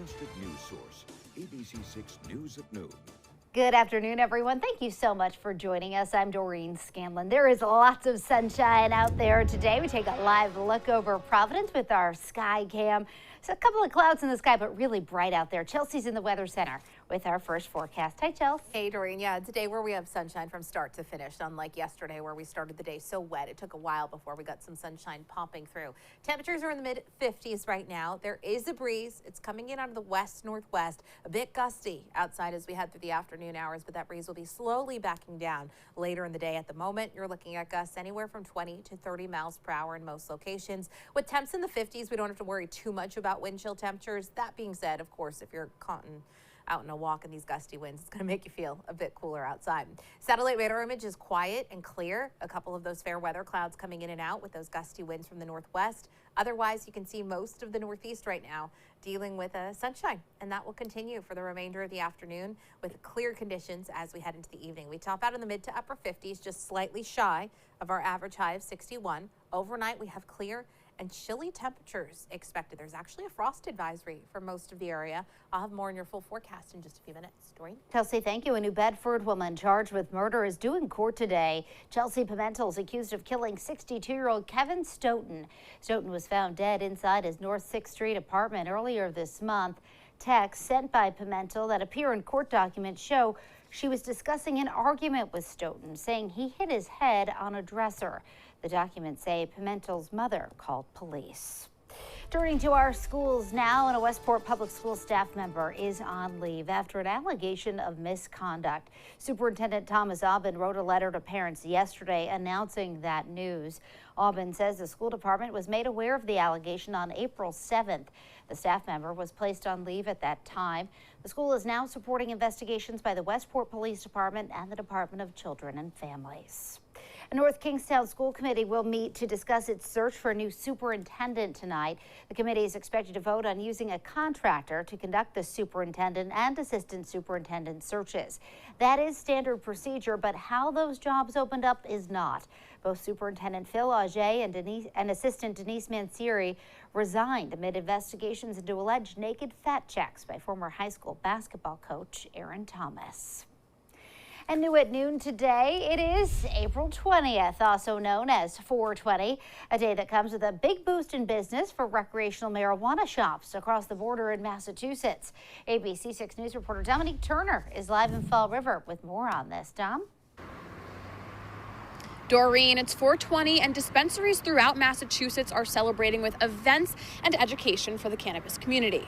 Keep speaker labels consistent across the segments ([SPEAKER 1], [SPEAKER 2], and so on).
[SPEAKER 1] trusted news source, ABC6 News at Noon.
[SPEAKER 2] Good afternoon, everyone. Thank you so much for joining us. I'm Doreen Scanlon. There is lots of sunshine out there today. We take a live look over Providence with our sky cam. So a couple of clouds in the sky, but really bright out there. Chelsea's in the Weather Center with our first forecast. Hi, Chelsea.
[SPEAKER 3] Hey, Doreen. Yeah, today where we have sunshine from start to finish, unlike yesterday where we started the day so wet. It took a while before we got some sunshine popping through. Temperatures are in the mid-50s right now. There is a breeze. It's coming in out of the west-northwest, a bit gusty outside as we head through the afternoon hours, but that breeze will be slowly backing down later in the day. At the moment, you're looking at gusts anywhere from 20 to 30 miles per hour in most locations. With temps in the 50s, we don't have to worry too much about wind chill temperatures. That being said, of course, if you're caught out in a walk in these gusty winds, it's going to make you feel a bit cooler outside. Satellite radar image is quiet and clear. A couple of those fair weather clouds coming in and out with those gusty winds from the northwest. Otherwise, you can see most of the northeast right now dealing with sunshine, and that will continue for the remainder of the afternoon with clear conditions as we head into the evening. We top out in the mid to upper 50s, just slightly shy of our average high of 61. Overnight, we have clear and chilly temperatures expected. There's actually a frost advisory for most of the area. I'll have more in your full forecast in just a few minutes. Doreen?
[SPEAKER 2] Chelsea, thank you. A New Bedford woman charged with murder is due in court today. Chelsea Pimentel is accused of killing 62-year-old Kevin Stoughton. Stoughton was found dead inside his North 6th Street apartment earlier this month. Texts sent by Pimentel that appear in court documents show she was discussing an argument with Stoughton, saying he hit his head on a dresser. The documents say Pimentel's mother called police. Turning to our schools now, and a Westport Public School staff member is on leave after an allegation of misconduct. Superintendent Thomas Aubin wrote a letter to parents yesterday announcing that news. Aubin says the school department was made aware of the allegation on April 7th. The staff member was placed on leave at that time. The school is now supporting investigations by the Westport Police Department and the Department of Children and Families. A North Kingstown School Committee will meet to discuss its search for a new superintendent tonight. The committee is expected to vote on using a contractor to conduct the superintendent and assistant superintendent searches. That is standard procedure, but how those jobs opened up is not. Both Superintendent Phil Auger and Assistant Denise Mansieri resigned amid investigations into alleged naked fat checks by former high school basketball coach Aaron Thomas. And new at noon today, it is April 20th, also known as 420, a day that comes with a big boost in business for recreational marijuana shops across the border in Massachusetts. ABC6 News reporter Dominique Turner is live in Fall River with more on this. Dom?
[SPEAKER 4] Doreen, it's 420 and dispensaries throughout Massachusetts are celebrating with events and education for the cannabis community.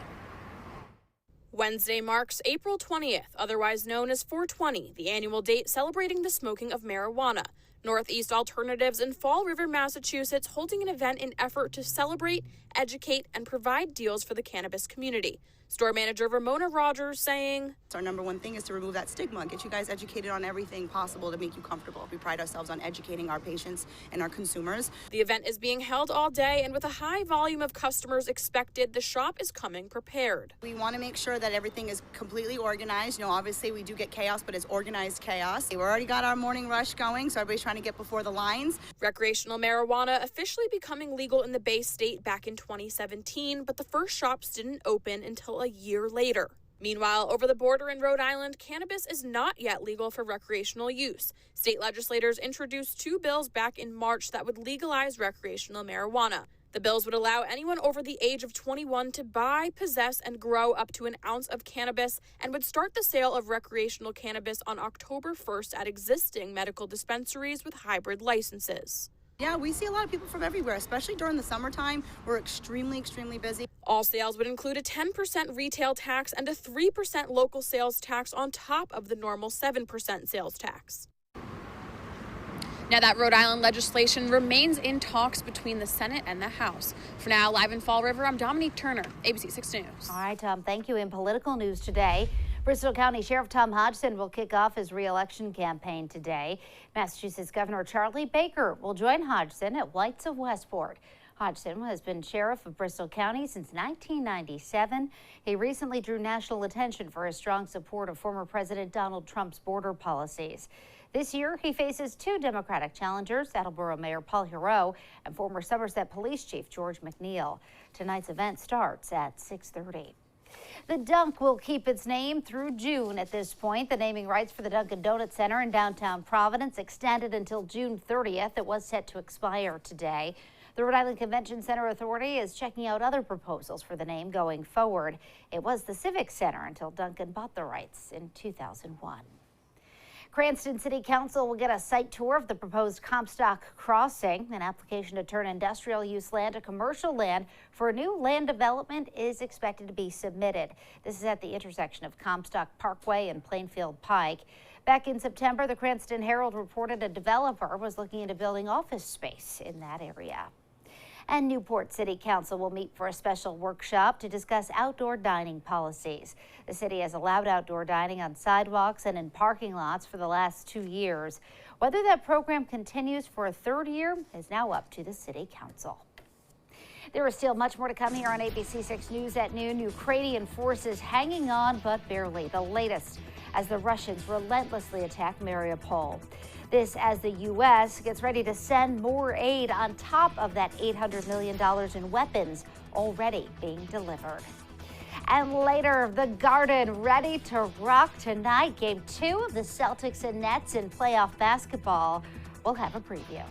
[SPEAKER 4] Wednesday marks April 20th, otherwise known as 420, the annual date celebrating the smoking of marijuana. Northeast Alternatives in Fall River, Massachusetts, holding an event in effort to celebrate, educate, and provide deals for the cannabis community. Store manager Ramona Rogers saying,
[SPEAKER 5] our number one thing is to remove that stigma, get you guys educated on everything possible to make you comfortable. We pride ourselves on educating our patients and our consumers.
[SPEAKER 4] The event is being held all day, and with a high volume of customers expected, the shop is coming prepared.
[SPEAKER 5] We want to make sure that everything is completely organized. You know, obviously we do get chaos, but it's organized chaos. We've already got our morning rush going, so everybody's trying to get before the lines.
[SPEAKER 4] Recreational marijuana officially becoming legal in the Bay State back in 2017, but the first shops didn't open until a year later. Meanwhile, over the border in Rhode Island, cannabis is not yet legal for recreational use. State legislators introduced 2 bills back in March that would legalize recreational marijuana. The bills would allow anyone over the age of 21 to buy, possess, and grow up to an ounce of cannabis, and would start the sale of recreational cannabis on October 1st at existing medical dispensaries with hybrid licenses.
[SPEAKER 5] Yeah, we see a lot of people from everywhere, especially during the summertime. We're extremely busy.
[SPEAKER 4] All sales would include a 10% retail tax and a 3% local sales tax on top of the normal 7% sales tax. Now, that Rhode Island legislation remains in talks between the Senate and the House. For now, live in Fall River, I'm Dominique Turner, ABC6 News.
[SPEAKER 2] All right, Tom, thank you. In political news today, Bristol County Sheriff Tom Hodgson will kick off his re-election campaign today. Massachusetts Governor Charlie Baker will join Hodgson at White's of Westport. Hodgson has been sheriff of Bristol County since 1997. He recently drew national attention for his strong support of former President Donald Trump's border policies. This year, he faces 2 Democratic challengers, Attleboro Mayor Paul Heroux and former Somerset Police Chief George McNeil. Tonight's event starts at 6:30. The Dunk will keep its name through June at this point. The naming rights for the Dunkin' Donuts Center in downtown Providence extended until June 30th. It was set to expire today. The Rhode Island Convention Center Authority is checking out other proposals for the name going forward. It was the Civic Center until Dunkin' bought the rights in 2001. Cranston City Council will get a site tour of the proposed Comstock Crossing. An application to turn industrial use land to commercial land for a new land development is expected to be submitted. This is at the intersection of Comstock Parkway and Plainfield Pike. Back in September, the Cranston Herald reported a developer was looking into building office space in that area. And Newport City Council will meet for a special workshop to discuss outdoor dining policies. The city has allowed outdoor dining on sidewalks and in parking lots for the last 2 years. Whether that program continues for a third year is now up to the city council. There is still much more to come here on ABC6 News at noon. Ukrainian forces hanging on, but barely. The latest as the Russians relentlessly attack Mariupol. This as the U.S. gets ready to send more aid on top of that $800 million in weapons already being delivered. And later, the Garden ready to rock tonight. Game 2 of the Celtics and Nets in playoff basketball. We'll have a preview.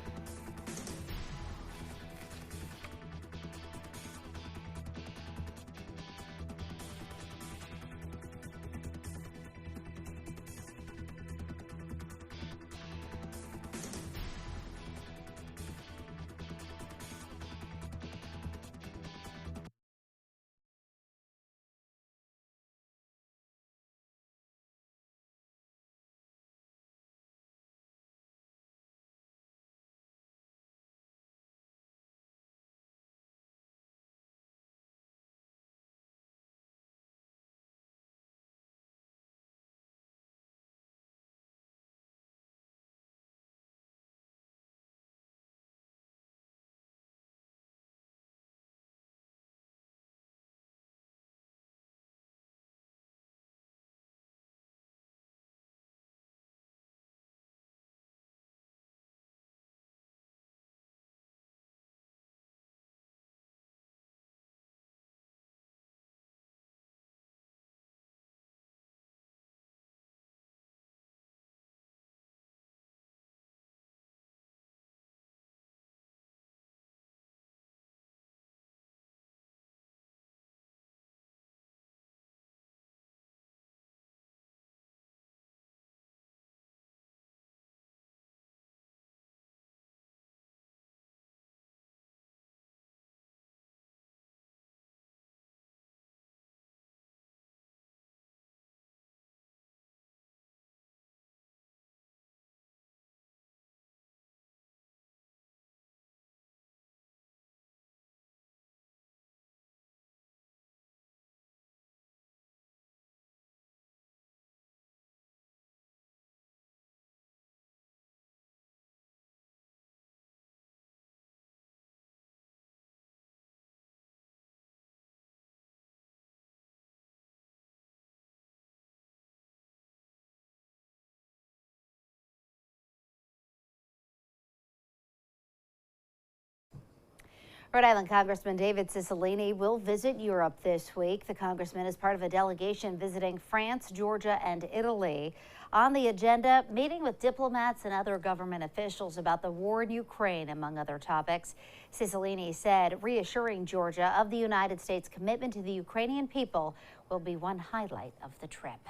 [SPEAKER 2] Rhode Island Congressman David Cicilline will visit Europe this week. The congressman is part of a delegation visiting France, Georgia, and Italy. On the agenda, meeting with diplomats and other government officials about the war in Ukraine, among other topics. Cicilline said reassuring Georgia of the United States' commitment to the Ukrainian people will be one highlight of the trip.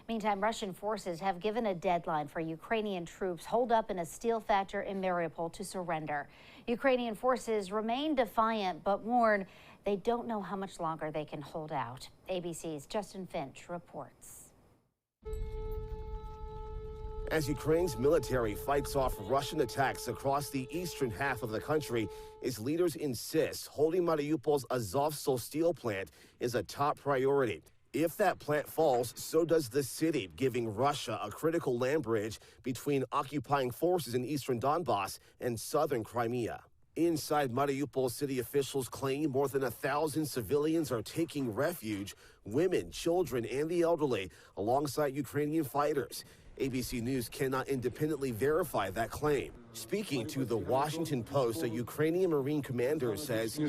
[SPEAKER 2] Meantime, Russian forces have given a deadline for Ukrainian troops holed up in a steel factory in Mariupol to surrender. Ukrainian forces remain defiant but warn they don't know how much longer they can hold out. ABC's Justin Finch reports.
[SPEAKER 6] As Ukraine's military fights off Russian attacks across the eastern half of the country, its leaders insist holding Mariupol's Azovstal steel plant is a top priority. If that plant falls, so does the city, giving Russia a critical land bridge between occupying forces in eastern Donbass and southern Crimea. Inside Mariupol, city officials claim more than 1,000 civilians are taking refuge, women, children, and the elderly, alongside Ukrainian fighters. ABC News cannot independently verify that claim. Speaking to the Washington Post, a Ukrainian Marine commander says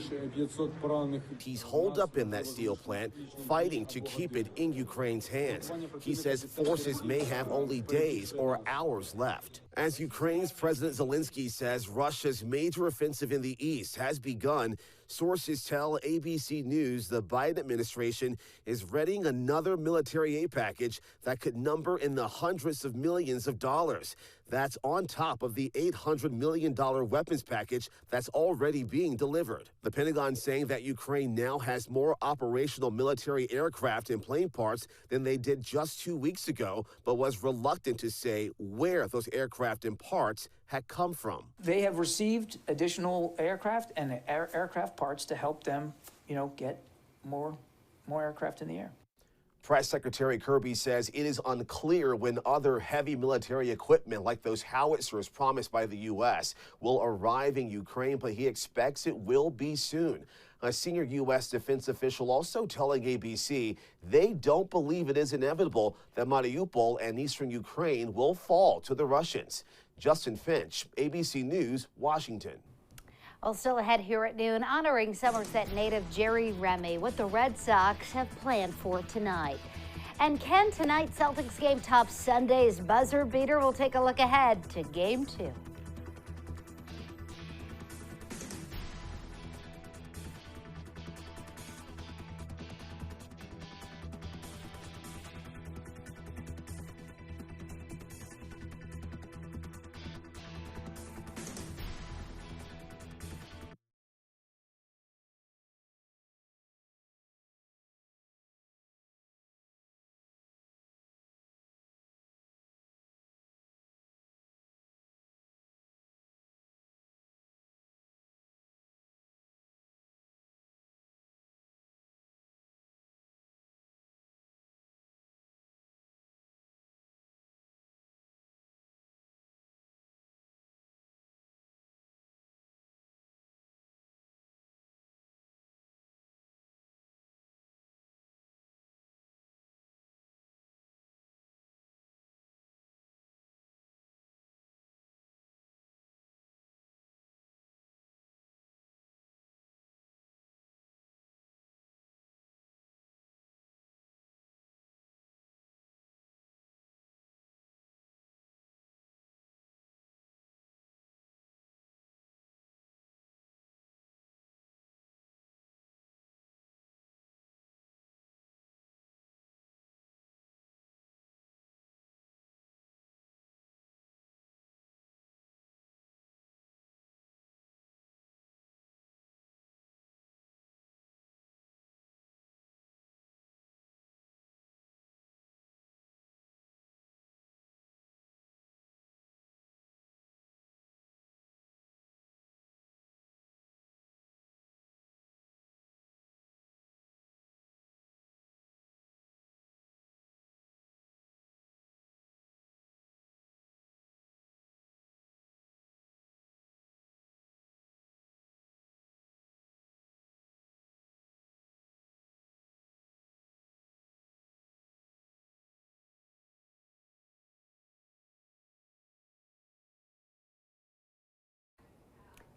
[SPEAKER 6] he's holed up in that steel plant, fighting to keep it in Ukraine's hands. He says forces may have only days or hours left. As Ukraine's President Zelensky says Russia's major offensive in the east has begun, sources tell ABC News the Biden administration is readying another military aid package that could number in the hundreds of millions of dollars. That's on top of the $800 million weapons package that's already being delivered. The Pentagon saying that Ukraine now has more operational military aircraft and plane parts than they did just 2 weeks ago, but was reluctant to say where those aircraft and parts had come from.
[SPEAKER 7] They have received additional aircraft and aircraft parts to help them, get more aircraft in the air.
[SPEAKER 6] Press Secretary Kirby says it is unclear when other heavy military equipment like those howitzers promised by the U.S. will arrive in Ukraine, but he expects it will be soon. A senior U.S. defense official also telling ABC they don't believe it is inevitable that Mariupol and eastern Ukraine will fall to the Russians. Justin Finch, ABC News, Washington.
[SPEAKER 2] Well, still ahead here at noon, honoring Somerset native Jerry Remy, what the Red Sox have planned for tonight. And can tonight's Celtics game top Sunday's buzzer beater? We'll take a look ahead to Game 2.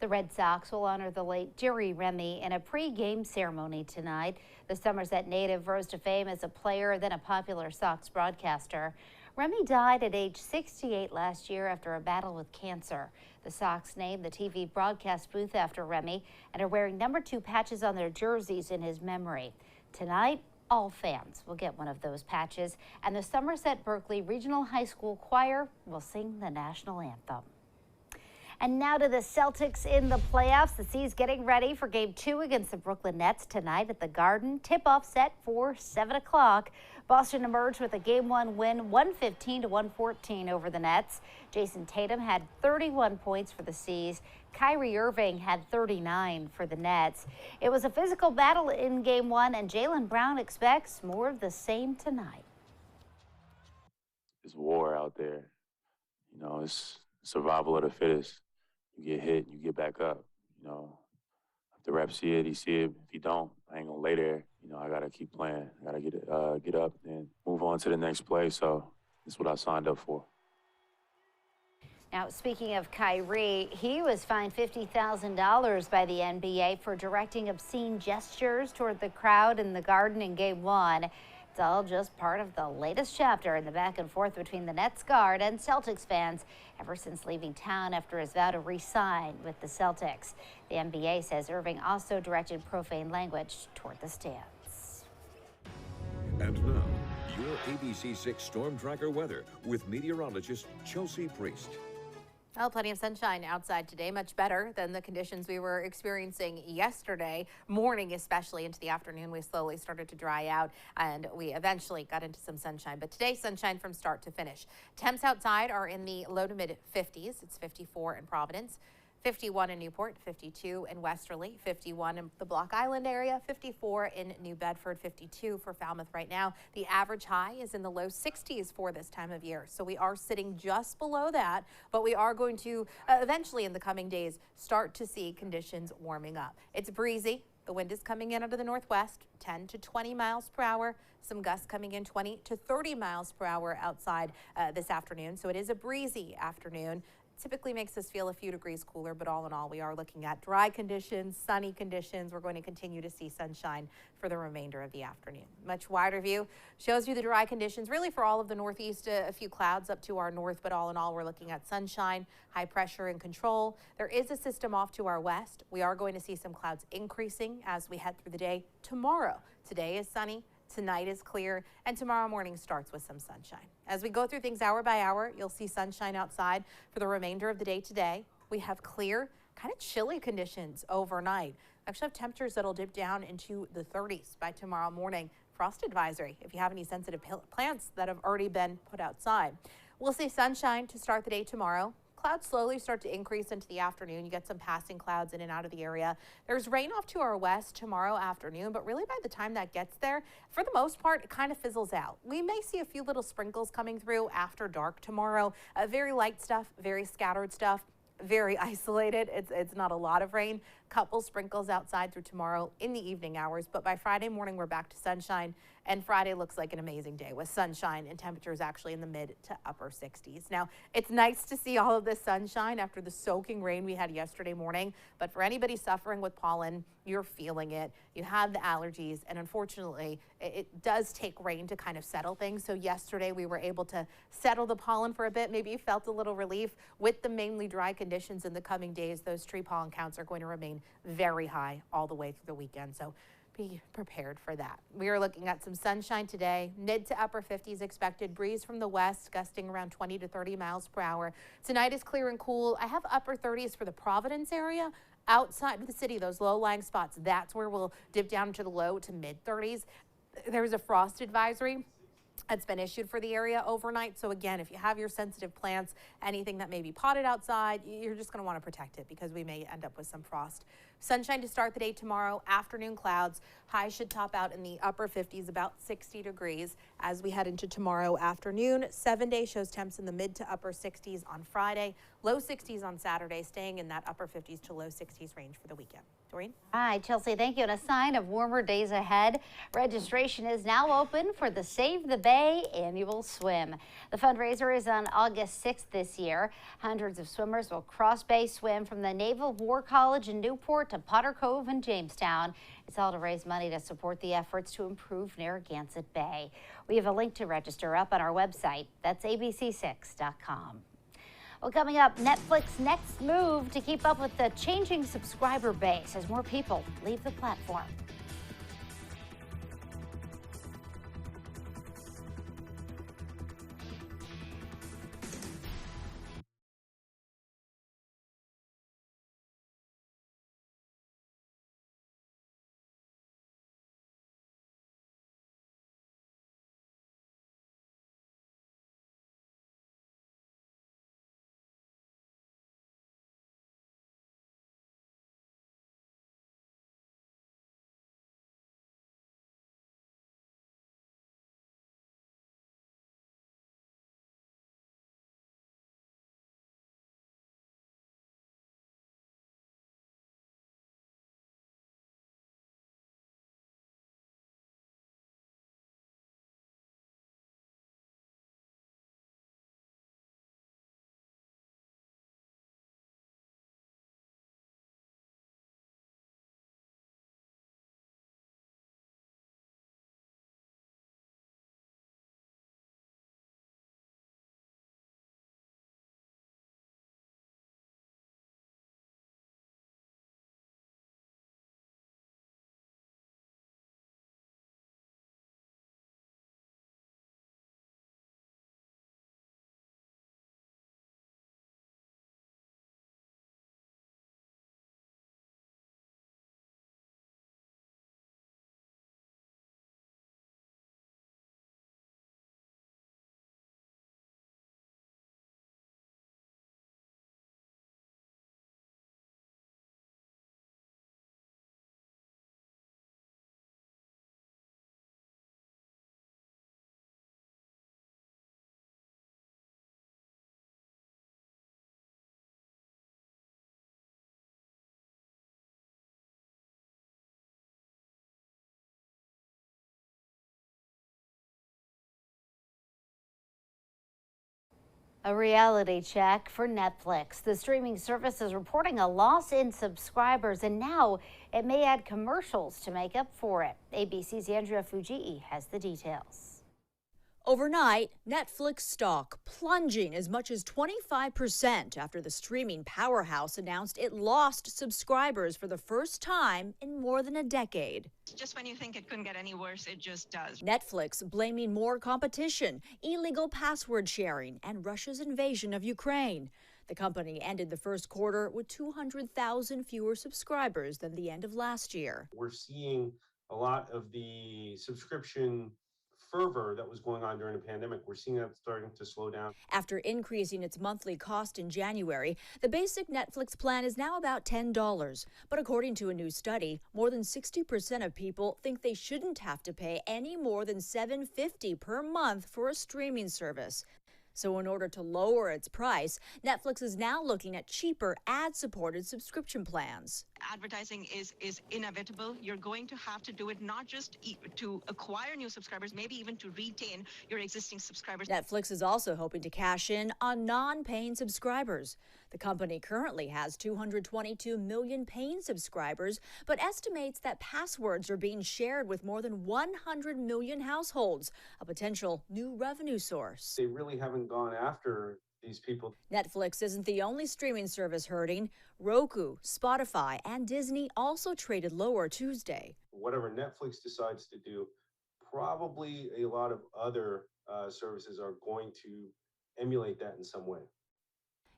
[SPEAKER 2] The Red Sox will honor the late Jerry Remy in a pre-game ceremony tonight. The Somerset native rose to fame as a player, then a popular Sox broadcaster. Remy died at age 68 last year after a battle with cancer. The Sox named the TV broadcast booth after Remy and are wearing number 2 patches on their jerseys in his memory. Tonight, all fans will get one of those patches, and the Somerset Berkeley Regional High School Choir will sing the national anthem. And now to the Celtics in the playoffs. The C's getting ready for Game 2 against the Brooklyn Nets tonight at the Garden. Tip-off set for 7 o'clock. Boston emerged with a Game 1 win, 115-114 over the Nets. Jason Tatum had 31 points for the C's. Kyrie Irving had 39 for the Nets. It was a physical battle in Game 1, and Jaylen Brown expects more of the same tonight.
[SPEAKER 8] It's war out there. It's survival of the fittest. You get hit, you get back up. If the ref see it, he see it. If he don't, I ain't gonna lay there. I gotta keep playing. I gotta get up and move on to the next play. So that's what I signed up for.
[SPEAKER 2] Now, speaking of Kyrie, he was fined $50,000 by the NBA for directing obscene gestures toward the crowd in the Garden in Game 1. It's all just part of the latest chapter in the back and forth between the Nets guard and Celtics fans ever since leaving town after his vow to re-sign with the Celtics. The NBA says Irving also directed profane language toward the stands.
[SPEAKER 1] And now, your ABC6 Storm Tracker weather with meteorologist Chelsea Priest.
[SPEAKER 3] Well, plenty of sunshine outside today, much better than the conditions we were experiencing yesterday morning, especially into the afternoon. We slowly started to dry out and we eventually got into some sunshine. But today, sunshine from start to finish. Temps outside are in the low to mid 50s. It's 54 in Providence, 51 in Newport, 52 in Westerly, 51 in the Block Island area, 54 in New Bedford, 52 for Falmouth right now. The average high is in the low 60s for this time of year. So we are sitting just below that, but we are going to eventually in the coming days start to see conditions warming up. It's breezy. The wind is coming in out of the northwest, 10 to 20 miles per hour. Some gusts coming in 20 to 30 miles per hour outside this afternoon. So it is a breezy afternoon. Typically makes us feel a few degrees cooler, but all in all, we are looking at dry conditions, sunny conditions. We're going to continue to see sunshine for the remainder of the afternoon. Much wider view shows you the dry conditions really for all of the northeast, a few clouds up to our north, but all in all, we're looking at sunshine, high pressure and control. There is a system off to our west. We are going to see some clouds increasing as we head through the day tomorrow. Today is sunny. Tonight is clear, and tomorrow morning starts with some sunshine. As we go through things hour by hour, you'll see sunshine outside for the remainder of the day today. We have clear, kind of chilly conditions overnight. We actually have temperatures that'll dip down into the 30s by tomorrow morning. Frost advisory if you have any sensitive plants that have already been put outside. We'll see sunshine to start the day tomorrow. Clouds slowly start to increase into the afternoon. You get some passing clouds in and out of the area. There's rain off to our west tomorrow afternoon, but really by the time that gets there, for the most part, it kind of fizzles out. We may see a few little sprinkles coming through after dark tomorrow. Very light stuff, very scattered stuff, very isolated. It's not a lot of rain. Couple sprinkles outside through tomorrow in the evening hours, but by Friday morning, we're back to sunshine. And Friday looks like an amazing day with sunshine and temperatures actually in the mid to upper 60s. Now, it's nice to see all of this sunshine after the soaking rain we had yesterday morning. But for anybody suffering with pollen, you're feeling it. You have the allergies. And unfortunately, it does take rain to kind of settle things. So yesterday we were able to settle the pollen for a bit. Maybe you felt a little relief. With the mainly dry conditions in the coming days, those tree pollen counts are going to remain very high all the way through the weekend. So be prepared for that. We are looking at some sunshine today, mid to upper 50s expected, breeze from the west gusting around 20 to 30 miles per hour. Tonight is clear and cool. I have upper 30s for the Providence area. Outside of the city, those low-lying spots, that's where we'll dip down to the low to mid 30s. There's a frost advisory that's been issued for the area overnight. So again, if you have your sensitive plants, anything that may be potted outside, you're just going to want to protect it because we may end up with some frost. Sunshine to start the day tomorrow, afternoon clouds. Highs should top out in the upper 50s, about 60 degrees as we head into tomorrow afternoon. 7-day shows temps in the mid to upper 60s on Friday, low 60s on Saturday, staying in that upper 50s to low 60s range for the weekend. Doreen?
[SPEAKER 2] Hi, Chelsea, thank you. And a sign of warmer days ahead, registration is now open for the Save the Bay annual swim. The fundraiser is on August 6th this year. Hundreds of swimmers will cross bay swim from the Naval War College in Newport to Potter Cove in Jamestown. It's all to raise money to support the efforts to improve Narragansett Bay. We have a link to register up on our website. That's abc6.com. Well, coming up, Netflix's next move to keep up with the changing subscriber base as more people leave the platform. A reality check for Netflix. The streaming service is reporting a loss in subscribers, and now it may add commercials to make up for it. ABC's Andrea Fujii has the details.
[SPEAKER 9] Overnight, Netflix stock plunging as much as 25% after the streaming powerhouse announced it lost subscribers for the first time in more than a decade.
[SPEAKER 10] Just when you think it couldn't get any worse, it just does.
[SPEAKER 9] Netflix blaming more competition, illegal password sharing, and Russia's invasion of Ukraine. The company ended the first quarter with 200,000 fewer subscribers than the end of last year.
[SPEAKER 11] We're seeing a lot of the subscription fervor that was going on during the pandemic. We're seeing that starting to slow down.
[SPEAKER 9] After increasing its monthly cost in January, the basic Netflix plan is now about $10. But according to a new study, more than 60% of people think they shouldn't have to pay any more than $7.50 per month for a streaming service. So in order to lower its price, Netflix is now looking at cheaper ad-supported subscription plans.
[SPEAKER 10] Advertising is inevitable. You're going to have to do it not just to acquire new subscribers, maybe even to retain your existing subscribers.
[SPEAKER 9] Netflix is also hoping to cash in on non-paying subscribers. The company currently has 222 million paying subscribers, but estimates that passwords are being shared with more than 100 million households, a potential new revenue source.
[SPEAKER 11] They really haven't gone after these people.
[SPEAKER 9] Netflix isn't the only streaming service hurting. Roku, Spotify, and Disney also traded lower Tuesday.
[SPEAKER 11] Whatever Netflix decides to do, probably a lot of other services are going to emulate that in some way.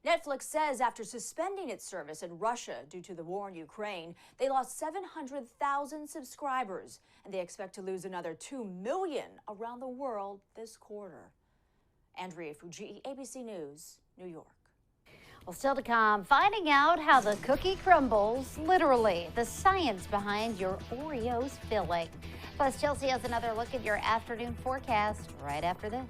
[SPEAKER 9] Netflix says after suspending its service in Russia due to the war in Ukraine, they lost 700,000 subscribers, and they expect to lose another 2 million around the world this quarter. Andrea Fujii, ABC News, New York.
[SPEAKER 2] Well, still to come, finding out how the cookie crumbles, literally, the science behind your Oreos filling. Plus, Chelsea has another look at your afternoon forecast right after this.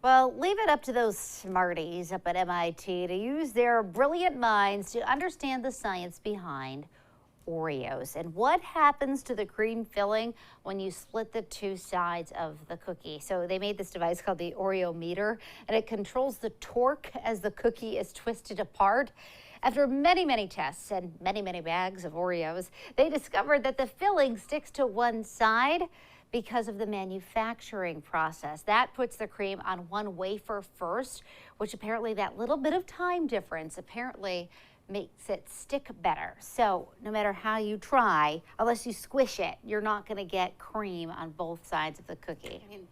[SPEAKER 2] Well, leave it up to those smarties up at MIT to use their brilliant minds to understand the science behind Oreos and what happens to the cream filling when you split the two sides of the cookie. So they made this device called the Oreo meter, and it controls the torque as the cookie is twisted apart. After many, many tests and many, many bags of Oreos, they discovered that the filling sticks to one side because of the manufacturing process. That puts the cream on one wafer first, which apparently that little bit of time difference apparently makes it stick better. So no matter how you try, unless you squish it, you're not going to get cream on both sides of the cookie.
[SPEAKER 3] I mean,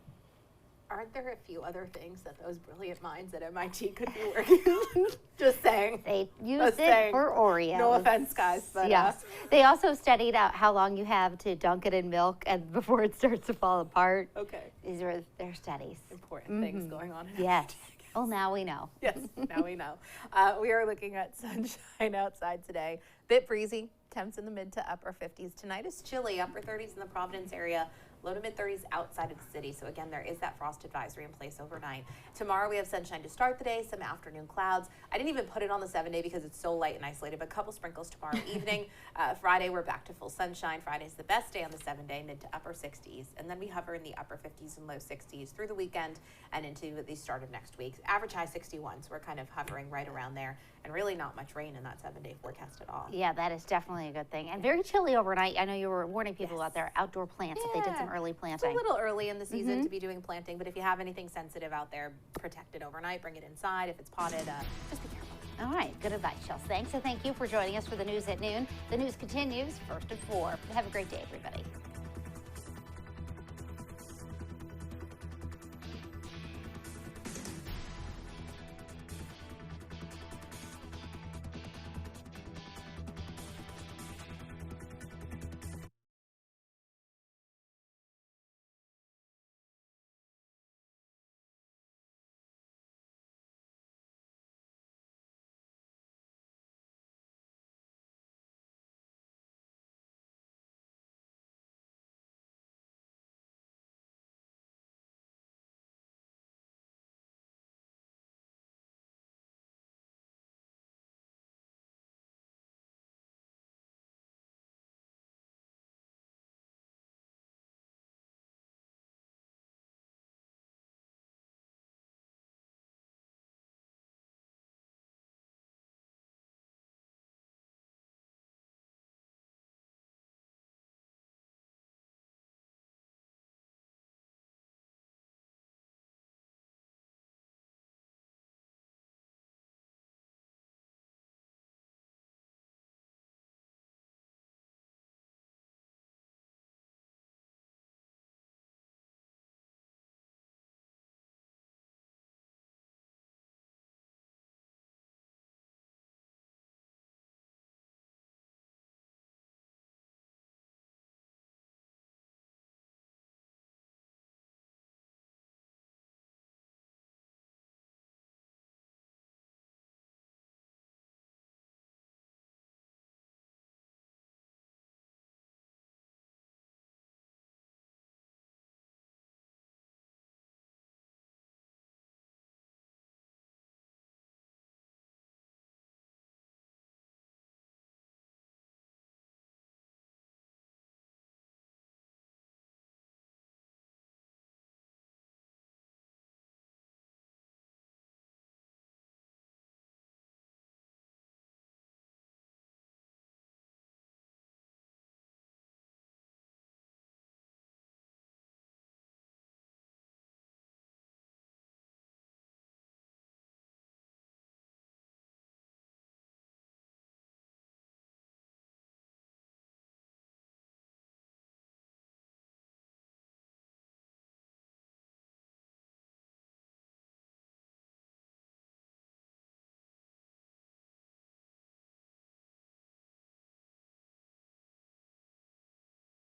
[SPEAKER 3] aren't there a few other things that those brilliant minds at MIT could be working? Just saying.
[SPEAKER 2] They used it for Oreos.
[SPEAKER 3] No offense, guys, but
[SPEAKER 2] yes. They also studied out how long you have to dunk it in milk and before it starts to fall apart.
[SPEAKER 3] Okay.
[SPEAKER 2] These are their studies.
[SPEAKER 3] Important things going on in
[SPEAKER 2] Yes. Well, now we know.
[SPEAKER 3] Yes, now we know. We are looking at sunshine outside today. Bit breezy, temps in the mid to upper 50s. Tonight is chilly, upper 30s in the Providence area. Low to mid 30s outside of the city. So again, there is that frost advisory in place overnight. Tomorrow we have sunshine to start the day, some afternoon clouds. I didn't even put it on the 7-day because it's so light and isolated, but a couple sprinkles tomorrow evening. Friday, we're back to full sunshine. Friday's the best day on the 7-day, mid to upper 60s. And then we hover in the upper 50s and low 60s through the weekend and into the start of next week. Average high 61, so we're kind of hovering right around there. And really not much rain in that 7-day forecast at all.
[SPEAKER 2] Yeah, that is definitely a good thing. And very chilly overnight. I know you were warning people out there, outdoor plants, if they did some early planting.
[SPEAKER 3] It's a little early in the season to be doing planting, but if you have anything sensitive out there, protect it overnight, bring it inside. If it's potted, just be careful.
[SPEAKER 2] All right, good advice, Chelsea. Thanks, and thank you for joining us for the news at noon. The news continues 1st at 4. Have a great day, everybody.